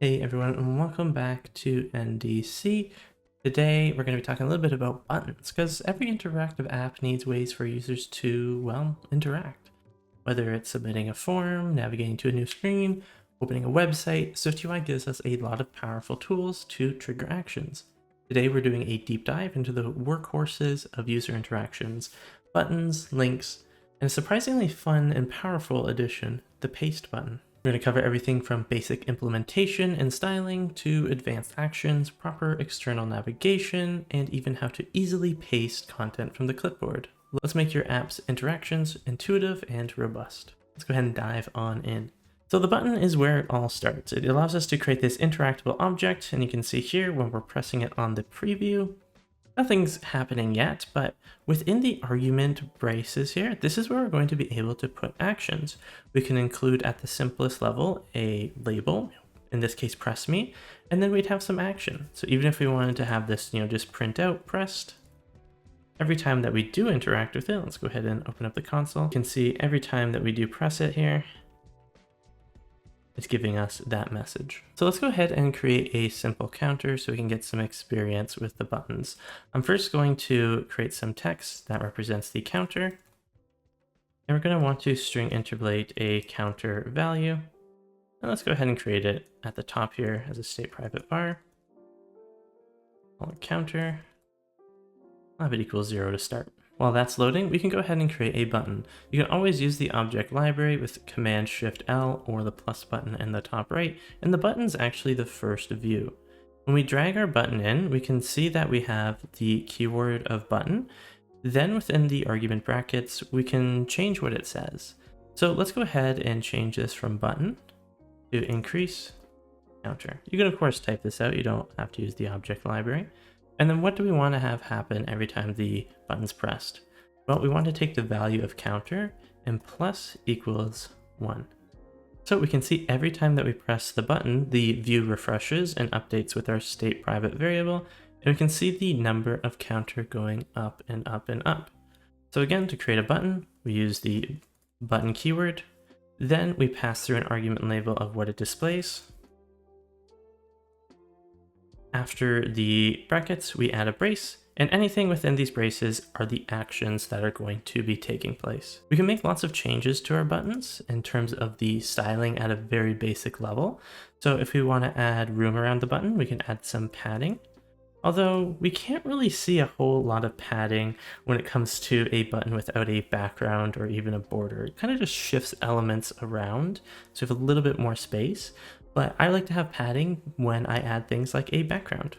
Hey everyone, and welcome back to NDC. Today we're going to be talking a little bit about buttons, because every interactive app needs ways for users to, well, interact. Whether it's submitting a form, navigating to a new screen, opening a website, SwiftUI gives us a lot of powerful tools to trigger actions. Today we're doing a deep dive into the workhorses of user interactions, buttons, links, and a surprisingly fun and powerful addition, the paste button. We're going to cover everything from basic implementation and styling to advanced actions, proper external navigation, and even how to easily paste content from the clipboard. Let's make your app's interactions intuitive and robust. Let's go ahead and dive on in. So the button is where it all starts. It allows us to create this interactable object, and you can see here when we're pressing it on the preview, nothing's happening yet, but within the argument braces here, this is where we're going to be able to put actions. We can include at the simplest level a label, in this case press me, and then we'd have some action. So even if we wanted to have this, just print out pressed, every time that we do interact with it, let's go ahead and open up the console. You can see every time that we do press it here, it's giving us that message. So let's go ahead and create a simple counter so we can get some experience with the buttons. I'm first going to create some text that represents the counter. And we're going to want to string interpolate a counter value. And let's go ahead and create it at the top here as a state private var. Call it counter. I'll have it equals 0 to start. While that's loading, we can go ahead and create a button. You can always use the object library with Command-Shift-L or the plus button in the top right, and the button's actually the first view. When we drag our button in, we can see that we have the keyword of button. Then within the argument brackets, we can change what it says. So let's go ahead and change this from button to increase counter. You can of course type this out, you don't have to use the object library. And then what do we want to have happen every time the button's pressed? Well, we want to take the value of counter and plus equals 1. So we can see every time that we press the button, the view refreshes and updates with our state private variable, and we can see the number of counter going up and up and up. So again, to create a button, we use the button keyword, then we pass through an argument label of what it displays. After the brackets, we add a brace, and anything within these braces are the actions that are going to be taking place. We can make lots of changes to our buttons in terms of the styling at a very basic level. So if we want to add room around the button, we can add some padding. Although we can't really see a whole lot of padding when it comes to a button without a background or even a border. It kind of just shifts elements around, so we have a little bit more space. But I like to have padding when I add things like a background.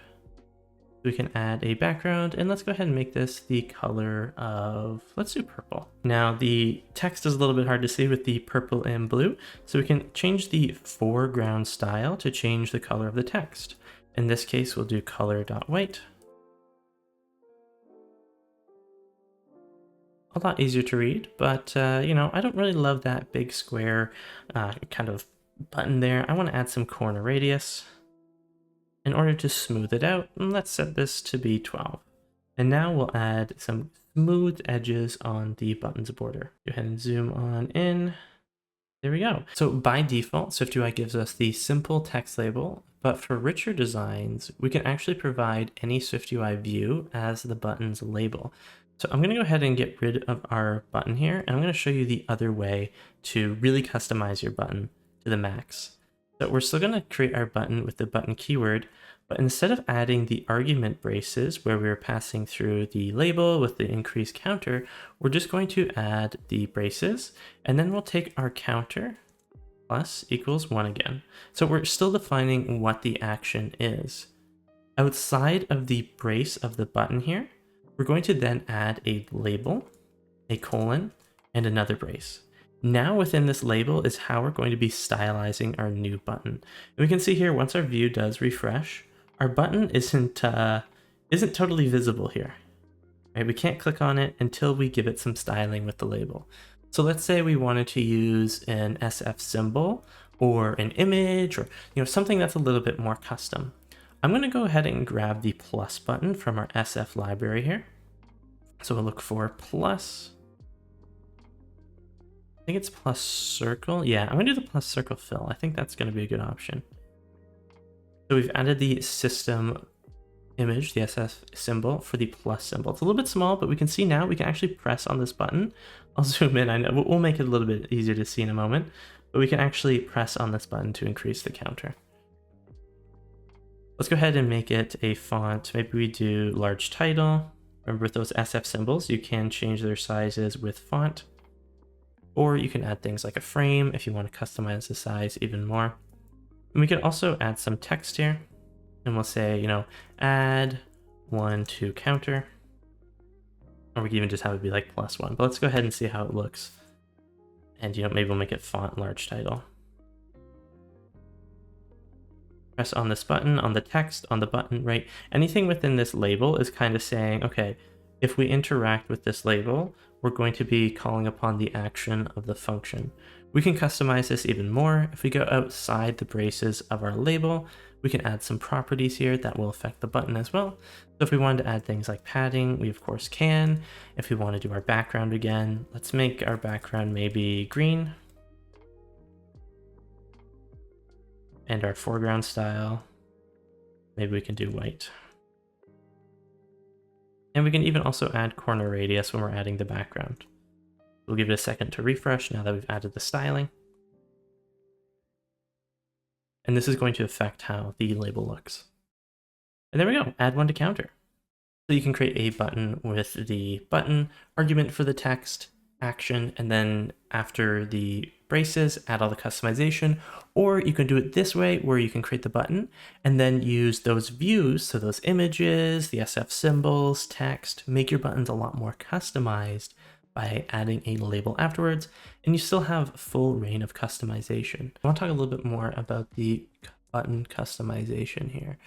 We can add a background, and let's go ahead and make this the color of, let's do purple. Now the text is a little bit hard to see with the purple and blue, so we can change the foreground style to change the color of the text. In this case, we'll do color.white. A lot easier to read, but I don't really love that big square kind of button there. I want to add some corner radius. In order to smooth it out, let's set this to be 12. And now we'll add some smooth edges on the button's border. Go ahead and zoom on in. There we go. So by default, SwiftUI gives us the simple text label, but for richer designs, we can actually provide any SwiftUI view as the button's label. So I'm going to go ahead and get rid of our button here, and I'm going to show you the other way to really customize your button to the max. So we're still going to create our button with the button keyword, but instead of adding the argument braces where we're passing through the label with the increased counter, we're just going to add the braces, and then we'll take our counter plus equals 1 again. So we're still defining what the action is. Outside of the brace of the button here, we're going to then add a label, a colon, and another brace. Now within this label is how we're going to be stylizing our new button. And we can see here, once our view does refresh, our button isn't totally visible here. Right? We can't click on it until we give it some styling with the label. So let's say we wanted to use an SF symbol or an image or something that's a little bit more custom. I'm going to go ahead and grab the plus button from our SF library here. So we'll look for plus. I think it's plus circle. Yeah, I'm gonna do the plus circle fill. I think that's gonna be a good option. So we've added the system image, the SF symbol, for the plus symbol. It's a little bit small, but we can see now we can actually press on this button. I'll zoom in. I know we'll make it a little bit easier to see in a moment, but we can actually press on this button to increase the counter. Let's go ahead and make it a font. Maybe we do large title. Remember, with those SF symbols, you can change their sizes with font, or you can add things like a frame if you want to customize the size even more. And we can also add some text here, and we'll say, you know, add 1 to counter, or we can even just have it be like +1. But let's go ahead and see how it looks. And, you know, maybe we'll make it font large title. Press on this button, on the text, on the button, right? Anything within this label is kind of saying, okay, if we interact with this label, we're going to be calling upon the action of the function. We can customize this even more. If we go outside the braces of our label, we can add some properties here that will affect the button as well. So if we wanted to add things like padding, we of course can. If we want to do our background again, let's make our background maybe green. And our foreground style, maybe we can do white. And we can even also add corner radius when we're adding the background. We'll give it a second to refresh now that we've added the styling. And this is going to affect how the label looks. And there we go, add 1 to counter. So you can create a button with the button argument for the text, action, and then after the braces, add all the customization, or you can do it this way where you can create the button and then use those views, so those images, the SF symbols, text, make your buttons a lot more customized by adding a label afterwards, and you still have full reign of customization. I want to talk a little bit more about the button customization here.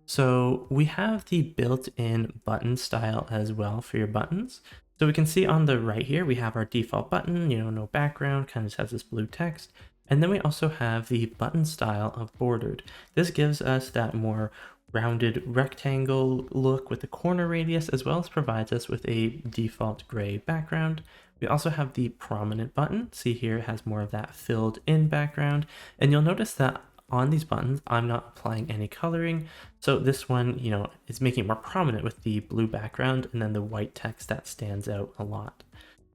So we have the built-in button style as well for your buttons. So we can see on the right here, we have our default button, you know, no background, kind of just has this blue text. And then we also have the button style of bordered. This gives us that more rounded rectangle look with the corner radius, as well as provides us with a default gray background. We also have the prominent button. See here, it has more of that filled in background. And you'll notice that on these buttons, I'm not applying any coloring. So this one, you know, is making it more prominent with the blue background and then the white text that stands out a lot.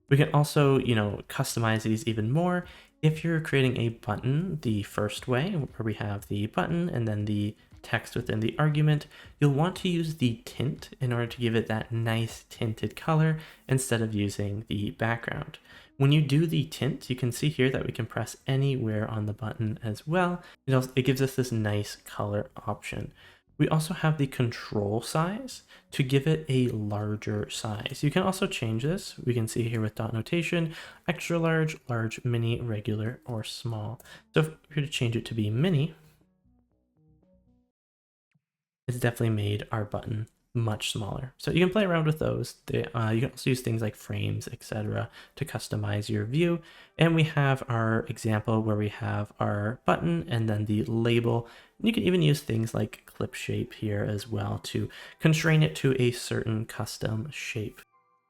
We can also, you know, customize these even more. If you're creating a button the first way, where we have the button and then the text within the argument, you'll want to use the tint in order to give it that nice tinted color instead of using the background. When you do the tint, you can see here that we can press anywhere on the button as well. It gives us this nice color option. We also have the control size to give it a larger size. You can also change this. We can see here with dot notation, extra large, large, mini, regular, or small. So if we were to change it to be mini, it's definitely made our button much smaller. So you can play around with those. You can also use things like frames, etc. to customize your view. And we have our example where we have our button and then the label. You can even use things like clip shape here as well to constrain it to a certain custom shape.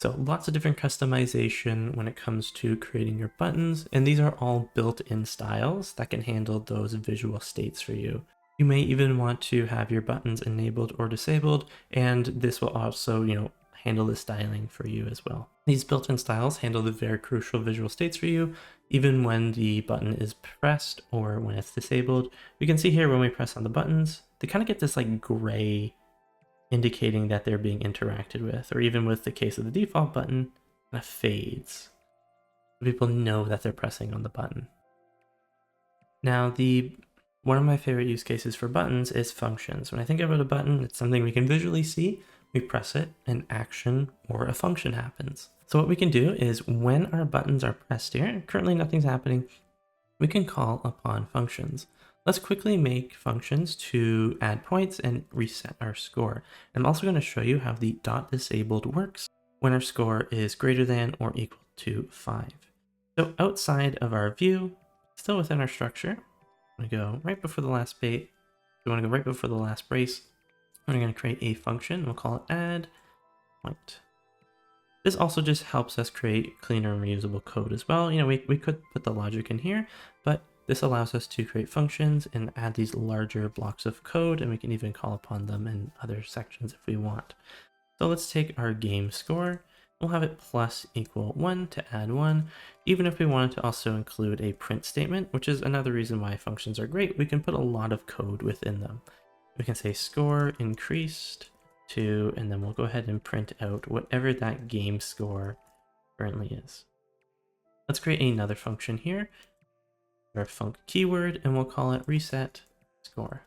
So lots of different customization when it comes to creating your buttons. And these are all built-in styles that can handle those visual states for you. You may even want to have your buttons enabled or disabled, and this will also, you know, handle the styling for you as well. These built-in styles handle the very crucial visual states for you, even when the button is pressed or when it's disabled. We can see here when we press on the buttons, they kind of get this like gray indicating that they're being interacted with, or even with the case of the default button, it kind of fades. People know that they're pressing on the button. Now, one of my favorite use cases for buttons is functions. When I think about a button, it's something we can visually see. We press it, an action or a function happens. So what we can do is when our buttons are pressed here, currently nothing's happening, we can call upon functions. Let's quickly make functions to add points and reset our score. I'm also going to show you how the dot disabled works when our score is greater than or equal to 5. So outside of our view, still within our structure, I'm going to go right before the last bait. We want to go right before the last brace. We're going to create a function. We'll call it add point. This also just helps us create cleaner and reusable code as well. You know, we could put the logic in here, but This allows us to create functions and add these larger blocks of code, and we can even call upon them in other sections if we want. So let's take our game score. We'll have it plus equal 1 to add 1. Even if we wanted to also include a print statement, which is another reason why functions are great, we can put a lot of code within them. We can say score increased to, and then we'll go ahead and print out whatever that game score currently is. Let's create another function here, our func keyword, and we'll call it reset score.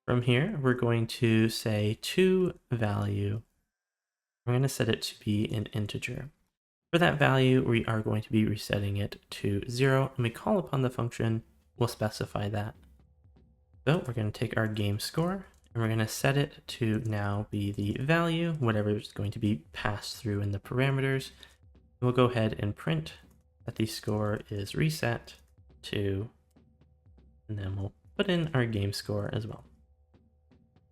From here, we're going to say to value, we're going to set it to be an integer. For that value, we are going to be resetting it to 0, and we call upon the function, we'll specify that. So we're going to take our game score, and we're going to set it to now be the value, whatever is going to be passed through in the parameters. We'll go ahead and print that the score is reset to, and then we'll put in our game score as well.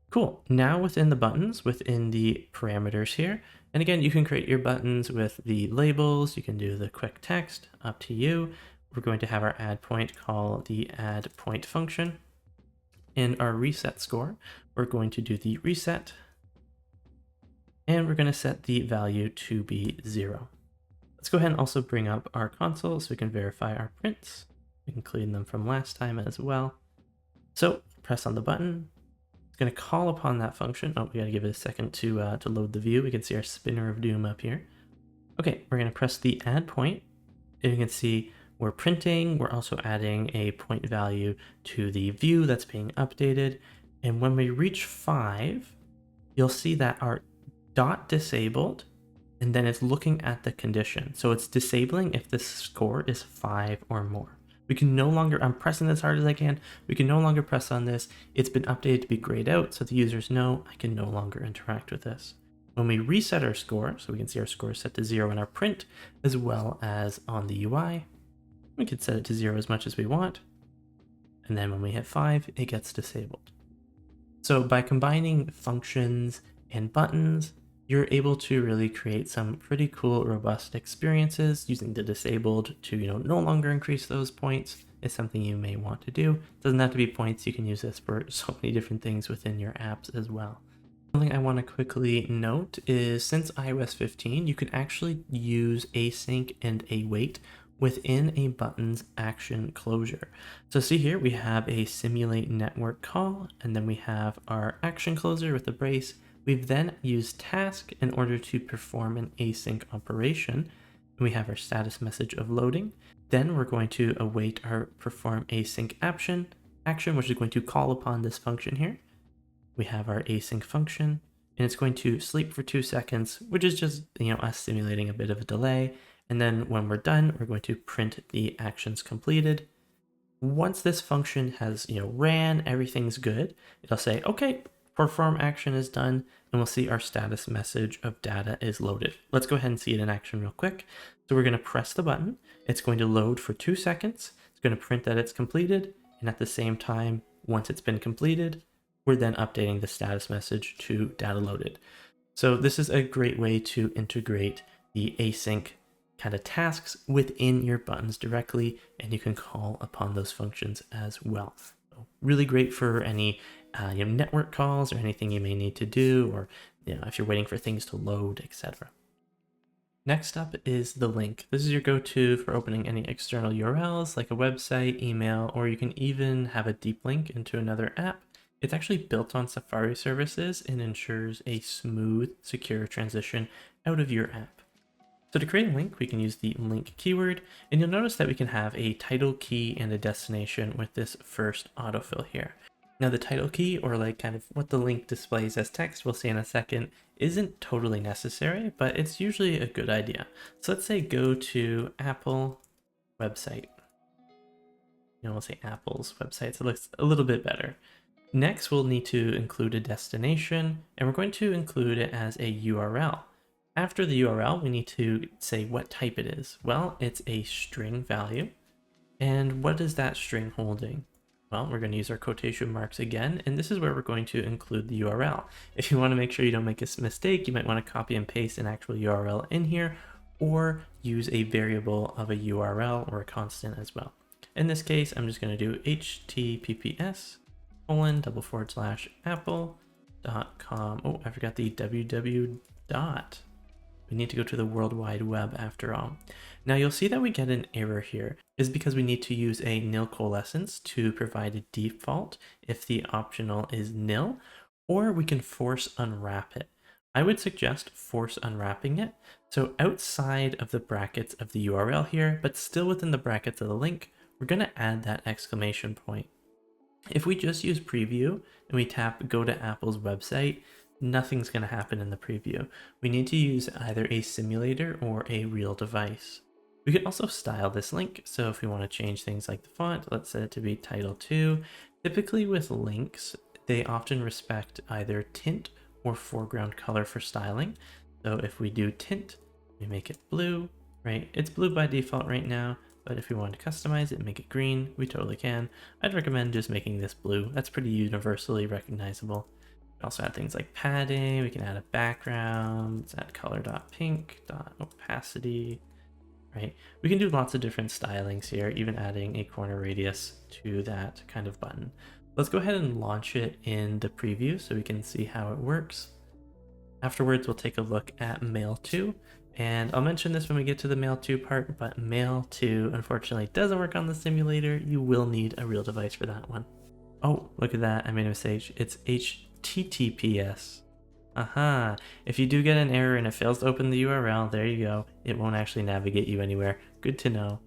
Cool. Now within the buttons, within the parameters here, and again, you can create your buttons with the labels, you can do the quick text, up to you. We're going to have our add point call the add point function. In our reset score, we're going to do the reset, and we're going to set the value to be 0. Let's go ahead and also bring up our console so we can verify our prints. We can clean them from last time as well. So press on the button. It's going to call upon that function. Oh, we got to give it a second to load the view. We can see our spinner of doom up here. Okay, we're going to press the add point, and you can see we're printing. We're also adding a point value to the view that's being updated. And when we reach 5, you'll see that our dot disabled, and then it's looking at the condition. So it's disabling if the score is 5 or more. We can no longer, I'm pressing as hard as I can, we can no longer press on this. It's been updated to be grayed out, so the users know I can no longer interact with this. When we reset our score, so we can see our score is set to 0 in our print, as well as on the UI, we can set it to 0 as much as we want. And then when we hit 5, it gets disabled. So by combining functions and buttons, you're able to really create some pretty cool, robust experiences. Using the disabled to, no longer increase those points is something you may want to do. It doesn't have to be points. You can use this for so many different things within your apps as well. Something I want to quickly note is since iOS 15, you can actually use async and await within a button's action closure. So see here, we have a simulate network call, and then we have our action closer with the brace. We've then used task in order to perform an async operation. We have our status message of loading. Then we're going to await our perform async action, which is going to call upon this function here. We have our async function, and it's going to sleep for 2 seconds, which is just, us simulating a bit of a delay. And then when we're done, we're going to print the actions completed. Once this function has, ran, everything's good, it'll say, okay, perform action is done, and we'll see our status message of data is loaded. Let's go ahead and see it in action real quick. So we're going to press the button. It's going to load for 2 seconds. It's going to print that it's completed. And at the same time, once it's been completed, we're then updating the status message to data loaded. So this is a great way to integrate the async kind of tasks within your buttons directly, and you can call upon those functions as well. So really great for any network calls or anything you may need to do, or if you're waiting for things to load, etc. Next up is the link. This is your go-to for opening any external URLs like a website, email, or you can even have a deep link into another app. It's actually built on Safari services and ensures a smooth, secure transition out of your app. So to create a link, we can use the link keyword, and you'll notice that we can have a title key and a destination with this first autofill here. Now the title key, or kind of what the link displays as text, we'll see in a second, isn't totally necessary, but it's usually a good idea. So let's say go to Apple website. We'll say Apple's website, so it looks a little bit better. Next, we'll need to include a destination, and we're going to include it as a URL. After the URL, we need to say what type it is. Well, it's a string value. And what is that string holding? Well, we're going to use our quotation marks again, and this is where we're going to include the URL. If you want to make sure you don't make a mistake, you might want to copy and paste an actual URL in here, or use a variable of a URL or a constant as well. In this case, I'm just going to do https://apple.com. Oh, I forgot the www dot. We need to go to the World Wide Web after all. Now you'll see that we get an error here is because we need to use a nil coalescence to provide a default if the optional is nil, or we can force unwrap it. I would suggest force unwrapping it. So outside of the brackets of the URL here, but still within the brackets of the link, we're going to add that exclamation point. If we just use preview and we tap go to Apple's website, nothing's going to happen in the preview. We need to use either a simulator or a real device. We can also style this link. So if we want to change things like the font, let's set it to be title 2. Typically with links, they often respect either tint or foreground color for styling. So if we do tint, we make it blue, right? It's blue by default right now, but if we want to customize it, make it green, we totally can. I'd recommend just making this blue. That's pretty universally recognizable. We also add things like padding, we can add a background, let's add color.pink.opacity, right? We can do lots of different stylings here, even adding a corner radius to that kind of button. Let's go ahead and launch it in the preview so we can see how it works. Afterwards, we'll take a look at Mail 2, and I'll mention this when we get to the Mail 2 part, but Mail 2 unfortunately doesn't work on the simulator. You will need a real device for that one. Oh, look at that, I made a mistake. It's HTTPS. Aha, if you do get an error and it fails to open the URL, there you go. It won't actually navigate you anywhere. Good to know.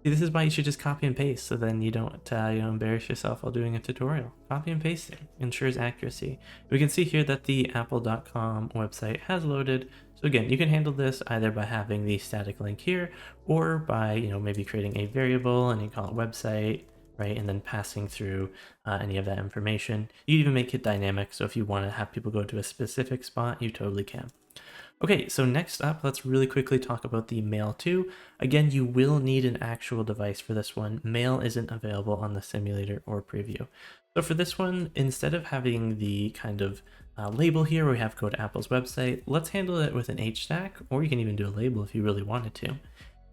See, this is why you should just copy and paste, so then you don't embarrass yourself while doing a tutorial. Copy and pasting ensures accuracy. We can see here that the apple.com website has loaded. So again, you can handle this either by having the static link here, or by maybe creating a variable and you call it website, right? And then passing through any of that information. You even make it dynamic, so if you want to have people go to a specific spot, you totally can. Okay, so next up, let's really quickly talk about the Mail 2. Again, you will need an actual device for this one. Mail isn't available on the simulator or preview. So for this one, instead of having the kind of label here where we have go to Apple's website, let's handle it with an H-stack, or you can even do a label if you really wanted to.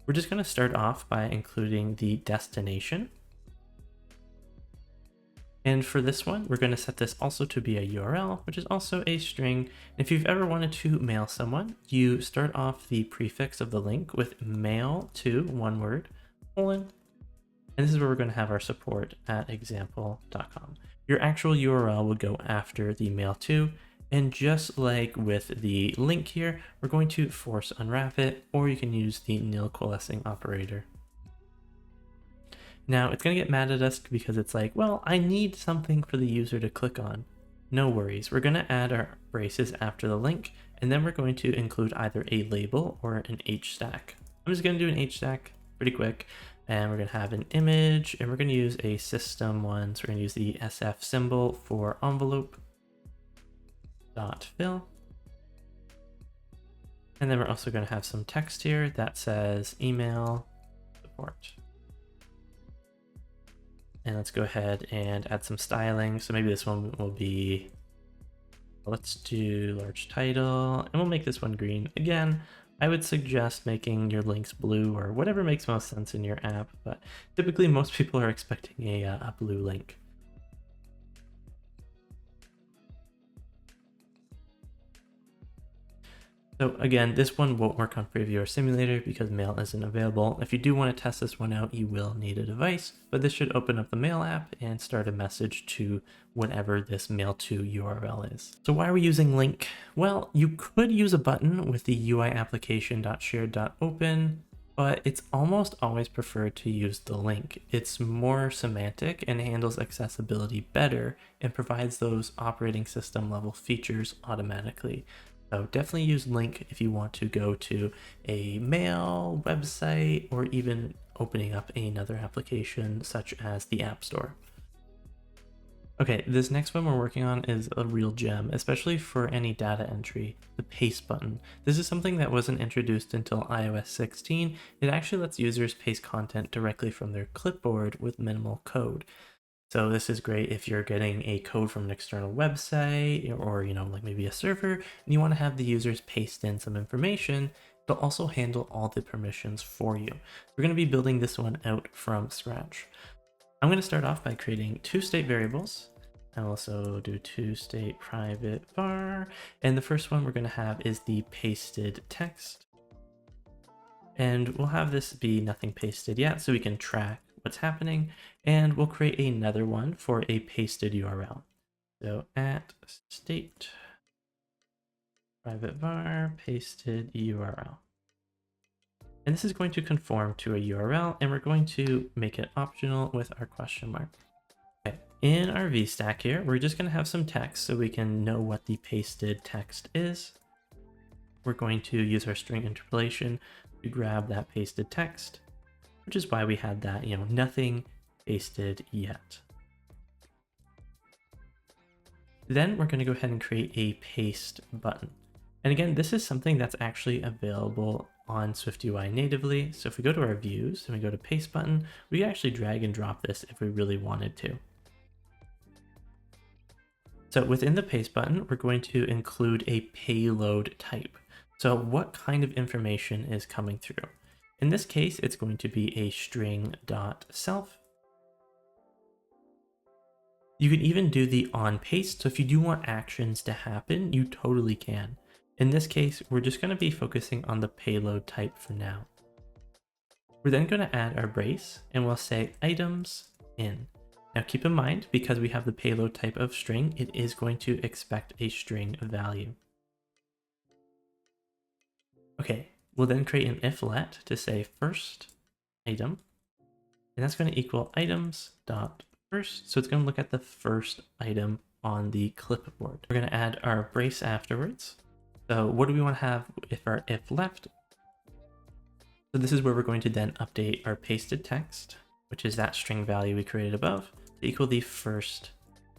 We're just going to start off by including the destination. And for this one, we're going to set this also to be a URL, which is also a string. If you've ever wanted to mail someone, you start off the prefix of the link with mail to, one word, colon, and this is where we're going to have our support at example.com. Your actual URL would go after the mail to, and just like with the link here, we're going to force unwrap it, or you can use the nil coalescing operator. Now it's going to get mad at us because it's like, well, I need something for the user to click on. No worries. We're going to add our braces after the link, and then we're going to include either a label or an H-stack. I'm just going to do an H-stack pretty quick, and we're going to have an image, and we're going to use a system one. So we're going to use the SF symbol for envelope dot fill. And then we're also going to have some text here that says email support. And let's go ahead and add some styling. So maybe this one will be, let's do large title, and we'll make this one green. Again, I would suggest making your links blue or whatever makes most sense in your app, but typically most people are expecting a blue link. So again, this one won't work on preview or simulator because mail isn't available. If you do want to test this one out, you will need a device, but this should open up the mail app and start a message to whatever this mail to URL is. So why are we using link? Well, you could use a button with the UI application.shared.open, but it's almost always preferred to use the link. It's more semantic and handles accessibility better and provides those operating system level features automatically. So definitely use link if you want to go to a mail website or even opening up another application such as the App Store. Okay, this next one we're working on is a real gem, especially for any data entry, the paste button. This is something that wasn't introduced until iOS 16. It actually lets users paste content directly from their clipboard with minimal code. So this is great if you're getting a code from an external website or, like maybe a server, and you want to have the users paste in some information It'll also handle all the permissions for you. We're going to be building this one out from scratch. I'm going to start off by creating two state variables. I'll also do two state private var. And the first one we're going to have is the pasted text. And we'll have this be nothing pasted yet so we can track what's happening. And we'll create another one for a pasted URL. So at state private var pasted URL. And this is going to conform to a URL, and we're going to make it optional with our question mark. Okay. In our VStack here, we're just going to have some text so we can know what the pasted text is. We're going to use our string interpolation to grab that pasted text, which is why we had that, nothing pasted yet. Then we're going to go ahead and create a paste button. And again, this is something that's actually available on SwiftUI natively. So if we go to our views and we go to PasteButton, we can actually drag and drop this if we really wanted to. So within the PasteButton, we're going to include a payload type. So what kind of information is coming through? In this case, it's going to be a string.self. You can even do the on paste. So if you do want actions to happen, you totally can. In this case, we're just going to be focusing on the payload type for now. We're then going to add our brace and we'll say items in. Now keep in mind, because we have the payload type of string, it is going to expect a string value. Okay, we'll then create an if let to say first item, and that's going to equal items dot first. So it's going to look at the first item on the clipboard. We're going to add our brace afterwards. So what do we want to have if our if left? So this is where we're going to then update our pasted text, which is that string value we created above, to equal the first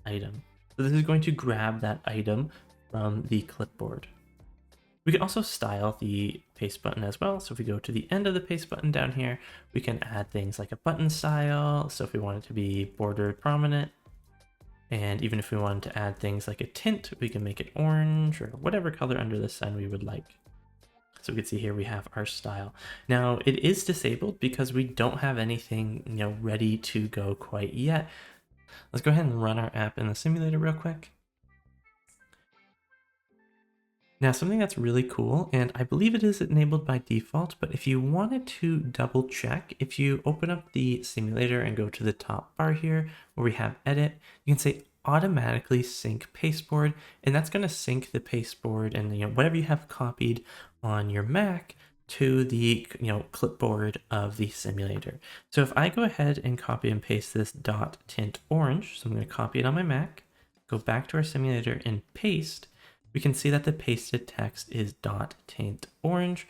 item. So this is going to grab that item from the clipboard. We can also style the paste button as well. So if we go to the end of the paste button down here, we can add things like a button style. So if we want it to be bordered prominent, and even if we wanted to add things like a tint, we can make it orange or whatever color under the sun we would like. So we can see here we have our style. Now it is disabled because we don't have anything ready to go quite yet. Let's go ahead and run our app in the simulator real quick. Now something that's really cool, and I believe it is enabled by default, but if you wanted to double check, if you open up the simulator and go to the top bar here where we have edit, you can say automatically sync pasteboard, and that's going to sync the pasteboard and whatever you have copied on your Mac to the clipboard of the simulator. So if I go ahead and copy and paste this dot tint orange, so I'm going to copy it on my Mac, go back to our simulator and paste, we can see that the pasted text is dot tint orange.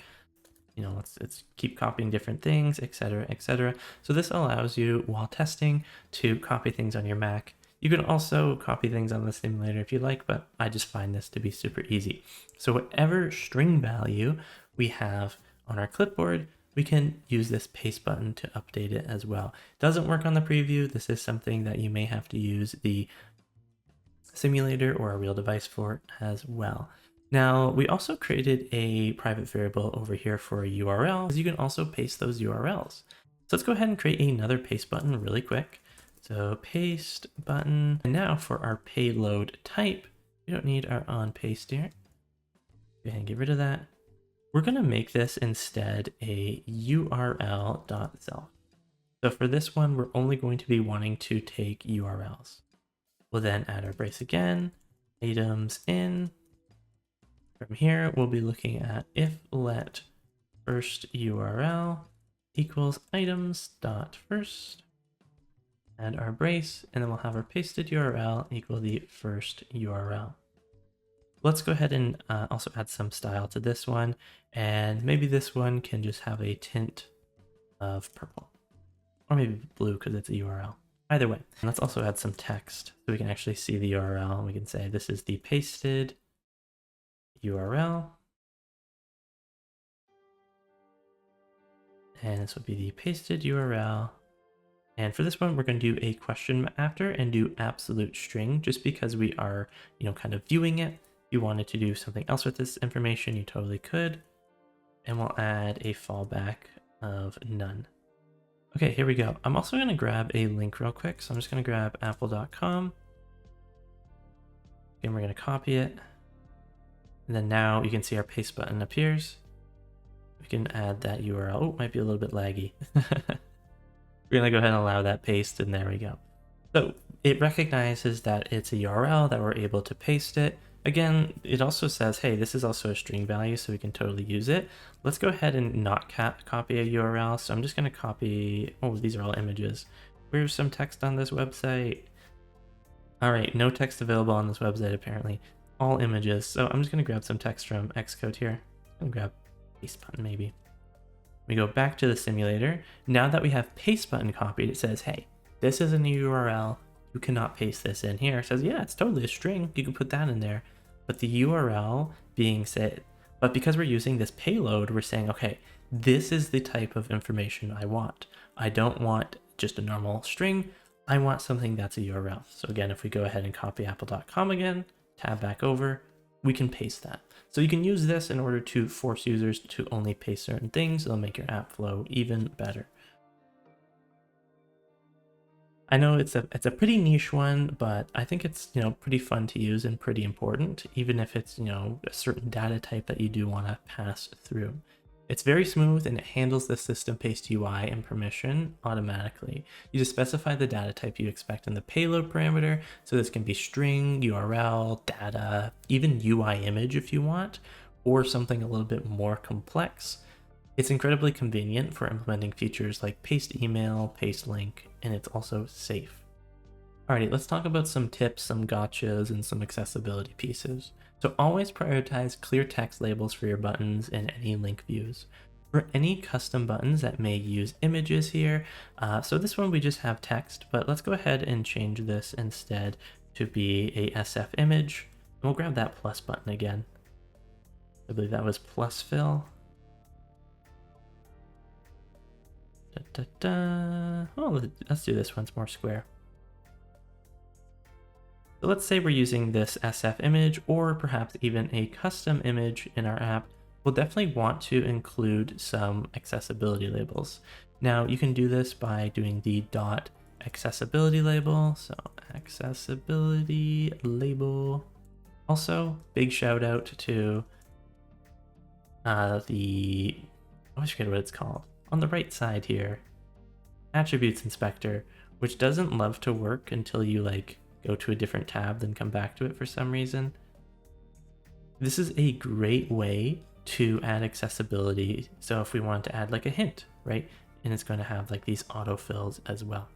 Let's keep copying different things, etc., etc. So this allows you, while testing, to copy things on your Mac. You can also copy things on the simulator if you like, but I just find this to be super easy. So whatever string value we have on our clipboard, we can use this paste button to update it as well. It doesn't work on the preview. This is something that you may have to use the simulator or a real device for as well. Now, we also created a private variable over here for a URL. You can also paste those URLs. So let's go ahead and create another paste button really quick. So paste button. And now for our payload type, we don't need our on paste here. Go ahead and get rid of that. We're going to make this instead a URL.self. So for this one, we're only going to be wanting to take URLs. We'll then add our brace again, items in. From here, we'll be looking at if let first URL equals items dot first. Add our brace, and then we'll have our pasted URL equal the first URL. Let's go ahead and also add some style to this one, and maybe this one can just have a tint of purple, or maybe blue because it's a URL. Either way, let's also add some text so we can actually see the URL. We can say this is the pasted URL. And this would be the pasted URL. And for this one, we're going to do a question after and do absolute string just because we are, kind of viewing it. If you wanted to do something else with this information, you totally could. and we'll add a fallback of none. Okay, here we go. I'm also going to grab a link real quick. So I'm just going to grab apple.com. And we're going to copy it. And then now you can see our paste button appears. We can add that URL. Oh, it might be a little bit laggy. We're going to go ahead and allow that paste, and there we go. So it recognizes that it's a URL, that we're able to paste it. Again, it also says, hey, this is also a string value, so we can totally use it. Let's go ahead and not copy a URL. So I'm just going to copy, oh, these are all images. Where's some text on this website? All right, no text available on this website, apparently. All images. So I'm just going to grab some text from Xcode here. I'm going to grab paste button maybe. We go back to the simulator. Now that we have paste button copied, it says, hey, this is a new URL. You cannot paste this in here. It says, yeah, it's totally a string. You can put that in there. But the URL being said, but because we're using this payload, we're saying, okay, this is the type of information I want. I don't want just a normal string. I want something that's a URL. So again, if we go ahead and copy apple.com again, tab back over, we can paste that. So you can use this in order to force users to only paste certain things. It'll make your app flow even better. I know it's a pretty niche one, but I think it's, pretty fun to use and pretty important, even if it's, a certain data type that you do want to pass through. It's very smooth and it handles the system paste UI and permission automatically. You just specify the data type you expect in the payload parameter. So this can be string, URL, data, even UI image if you want, or something a little bit more complex. It's incredibly convenient for implementing features like paste email, paste link, and it's also safe. Alrighty, let's talk about some tips, some gotchas, and some accessibility pieces. So always prioritize clear text labels for your buttons and any link views. For any custom buttons that may use images here, so this one we just have text, but let's go ahead and change this instead to be a SF image. And we'll grab that plus button again. I believe that was plus fill. Oh, let's do this once more square. So let's say we're using this SF image or perhaps even a custom image in our app. We'll definitely want to include some accessibility labels. Now you can do this by doing the .accessibility label. So accessibility label. Also, big shout out to I always forget what it's called. On the right side here, attributes inspector, which doesn't love to work until you go to a different tab, then come back to it for some reason. This is a great way to add accessibility. So if we want to add a hint, right? And it's going to have these autofills as well.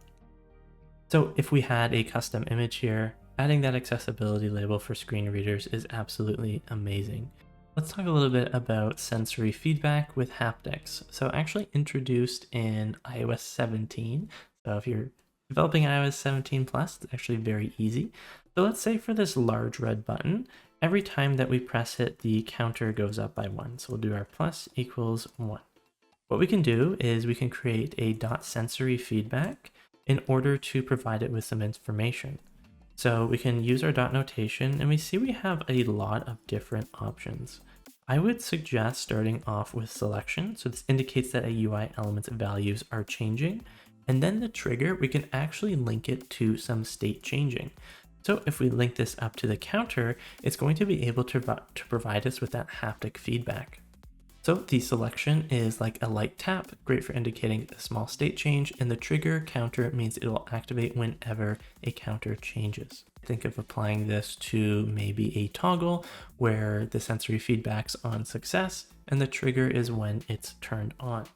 So if we had a custom image here, adding that accessibility label for screen readers is absolutely amazing. Let's talk a little bit about sensory feedback with haptics. So actually introduced in iOS 17. So if you're developing iOS 17 plus, it's actually very easy. So let's say for this large red button, every time that we press it, the counter goes up by 1. So we'll do our plus equals 1. What we can do is we can create a .sensory feedback in order to provide it with some information. So we can use our dot notation and we see we have a lot of different options. I would suggest starting off with selection. So this indicates that a UI element's values are changing. And then the trigger, we can actually link it to some state changing. So if we link this up to the counter, it's going to be able to provide us with that haptic feedback. So the selection is like a light tap, great for indicating a small state change, and the trigger counter means it will activate whenever a counter changes. Think of applying this to maybe a toggle where the sensory feedback's on success and the trigger is when it's turned on.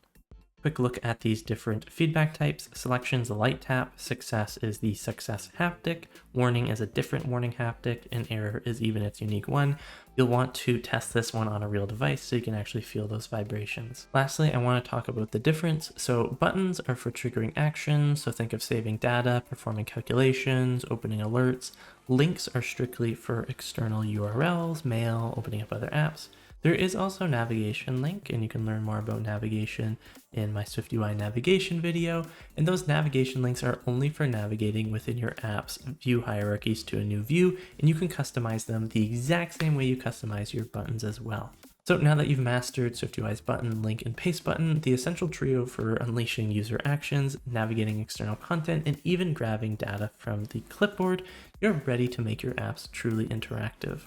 Quick look at these different feedback types. Selection's a light tap, success is the success haptic, warning is a different warning haptic, and error is even its unique one. You'll want to test this one on a real device so you can actually feel those vibrations. Lastly, I want to talk about the difference. So buttons are for triggering actions, so think of saving data, performing calculations, opening alerts. Links are strictly for external URLs, mail, opening up other apps. There is also navigation link, and you can learn more about navigation in my SwiftUI navigation video. And those navigation links are only for navigating within your app's view hierarchies to a new view, and you can customize them the exact same way you customize your buttons as well. So now that you've mastered SwiftUI's button, link, and paste button, the essential trio for unleashing user actions, navigating external content, and even grabbing data from the clipboard, you're ready to make your apps truly interactive.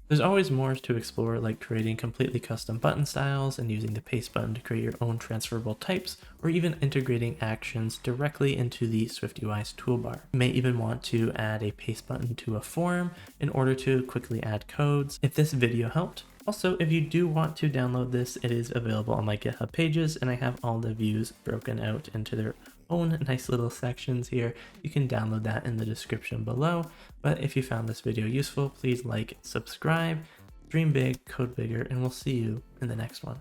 There's always more to explore, like creating completely custom button styles and using the paste button to create your own transferable types, or even integrating actions directly into the SwiftUI's toolbar. You may even want to add a paste button to a form in order to quickly add codes. If this video helped, also, if you do want to download this, it is available on my GitHub pages, and I have all the views broken out into their own nice little sections here. You can download that in the description below. But if you found this video useful, please like, subscribe, dream big, code bigger, and we'll see you in the next one.